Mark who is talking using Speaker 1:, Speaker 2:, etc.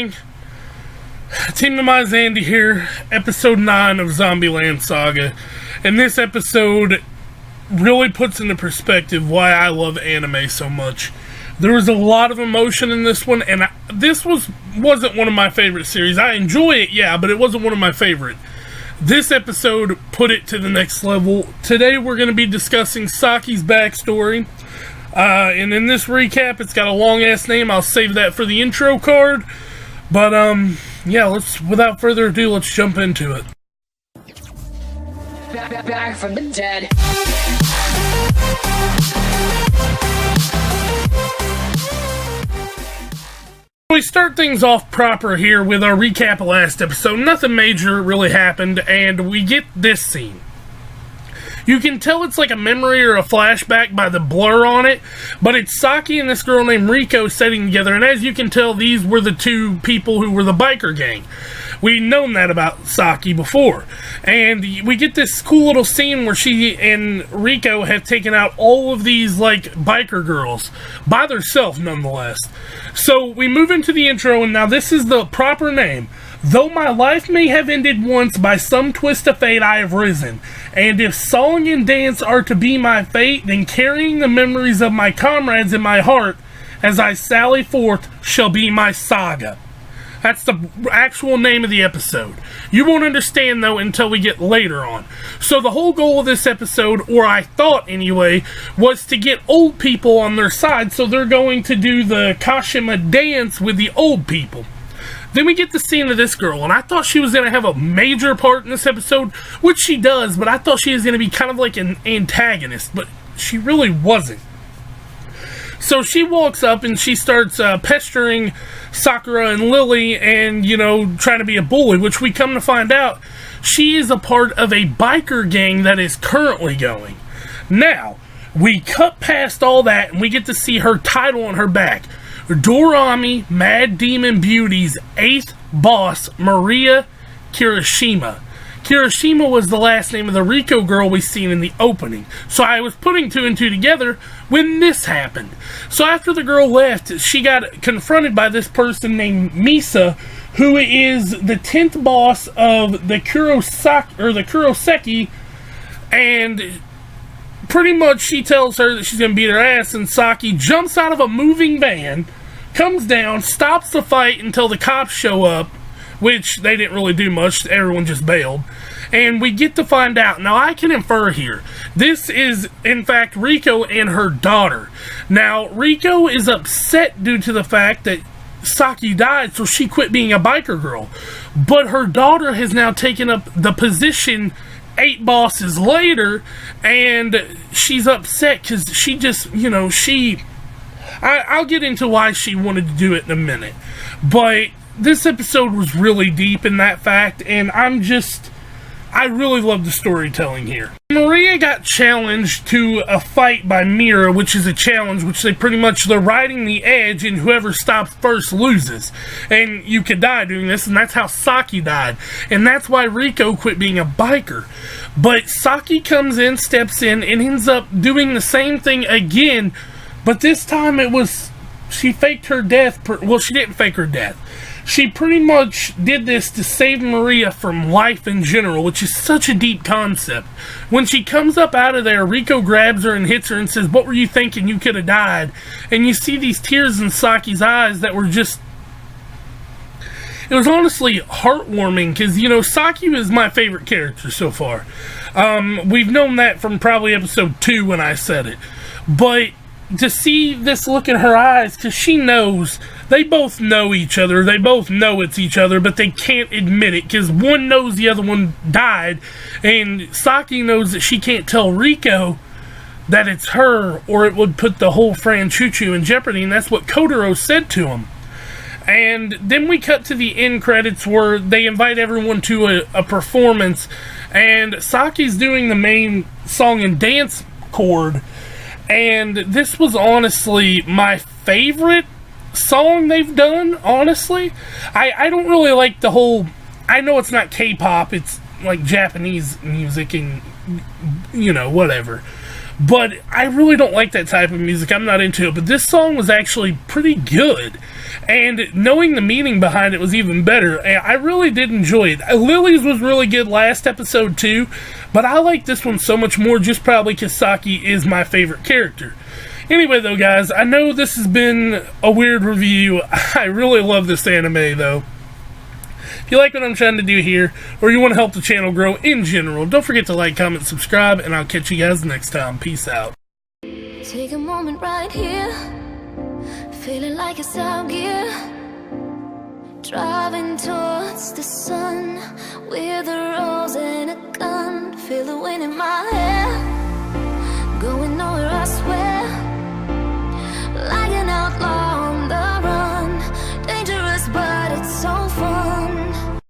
Speaker 1: gang? TeamDemise Andy here, episode 9 of Zombieland Saga. And this episode really puts into perspective why I love anime so much. There was a lot of emotion in this one, and this wasn't one of my favorite series. I enjoy it, yeah, but it wasn't one of my favorite. This episode put it to the next level. Today we're going to be discussing Saki's backstory. And in this recap, it's got a long-ass name. I'll save that for the intro card. But, yeah, without further ado, let's jump into it.
Speaker 2: Back from the dead.
Speaker 1: We start things off proper here with our recap of last episode. Nothing major really happened, and we get this scene. You can tell it's like a memory or a flashback by the blur on it, but it's Saki and this girl named Reiko sitting together, and as you can tell, these were the two people who were the biker gang. We'd known that about Saki before, and we get this cool little scene where she and Reiko have taken out all of these, like, biker girls, by themselves, nonetheless. So, we move into the intro, and now this is the proper name. Though my life may have ended once, by some twist of fate I have risen. And if song and dance are to be my fate, then carrying the memories of my comrades in my heart, as I sally forth, shall be my saga. That's the actual name of the episode. You won't understand, though, until we get later on. So the whole goal of this episode, or I thought anyway, was to get old people on their side, so they're going to do the Kashima dance with the old people. Then we get the scene of this girl, and I thought she was going to have a major part in this episode, which she does, but I thought she was going to be kind of like an antagonist, but she really wasn't. So she walks up and she starts pestering Sakura and Lily and, trying to be a bully, which we come to find out she is a part of a biker gang that is currently going. Now, we cut past all that and we get to see her title on her back. Dorami, Mad Demon Beauties, 8th boss, Maria Kirishima. Kirishima was the last name of the Reiko girl we seen in the opening. So I was putting two and two together when this happened. So after the girl left, she got confronted by this person named Misa, who is the 10th boss of the Kuroseki, and pretty much she tells her that she's going to beat her ass, and Saki jumps out of a moving van, comes down, stops the fight until the cops show up, which they didn't really do much, everyone just bailed, and we get to find out. Now, I can infer here, this is, in fact, Reiko and her daughter. Now, Reiko is upset due to the fact that Saki died, so she quit being a biker girl, but her daughter has now taken up the position 8 bosses later, and she's upset because she just, I'll get into why she wanted to do it in a minute, but this episode was really deep in that fact, and I really love the storytelling here. Maria got challenged to a fight by Mira, which is a challenge, which they're riding the edge, and whoever stops first loses. And you could die doing this, and that's how Saki died. And that's why Reiko quit being a biker. But Saki comes in, steps in, and ends up doing the same thing again, but this time she faked her death. Well, she didn't fake her death. She pretty much did this to save Maria from life in general, which is such a deep concept. When she comes up out of there, Reiko grabs her and hits her and says, "What were you thinking? You could have died." And you see these tears in Saki's eyes that were just... It was honestly heartwarming, because, Saki was my favorite character so far. We've known that from probably episode 2 when I said it. But to see this look in her eyes, because she knows, they both know each other, they both know it's each other, but they can't admit it, because one knows the other one died, and Saki knows that she can't tell Reiko that it's her, or it would put the whole franchise in jeopardy, and that's what Kotaro said to him. And then we cut to the end credits where they invite everyone to a performance, and Saki's doing the main song and dance chord. And this was honestly my favorite song they've done, honestly. I don't really like the whole... I know it's not K-pop, it's like Japanese music and, whatever. but I really don't like that type of music. I'm not into it, but this song was actually pretty good, and knowing the meaning behind it was even better. And I really did enjoy it. Lily's was really good last episode too, but I like this one so much more, just probably because Saki is my favorite character. Anyway, though, guys, I know this has been a weird review. I really love this anime, though. If you like what I'm trying to do here, or you want to help the channel grow in general, don't forget to like, comment, subscribe, and I'll catch you guys next time. Peace out.
Speaker 2: Take a moment right here, feeling like it's out gear, driving towards the sun with a rose and a gun, feel the wind in my hair.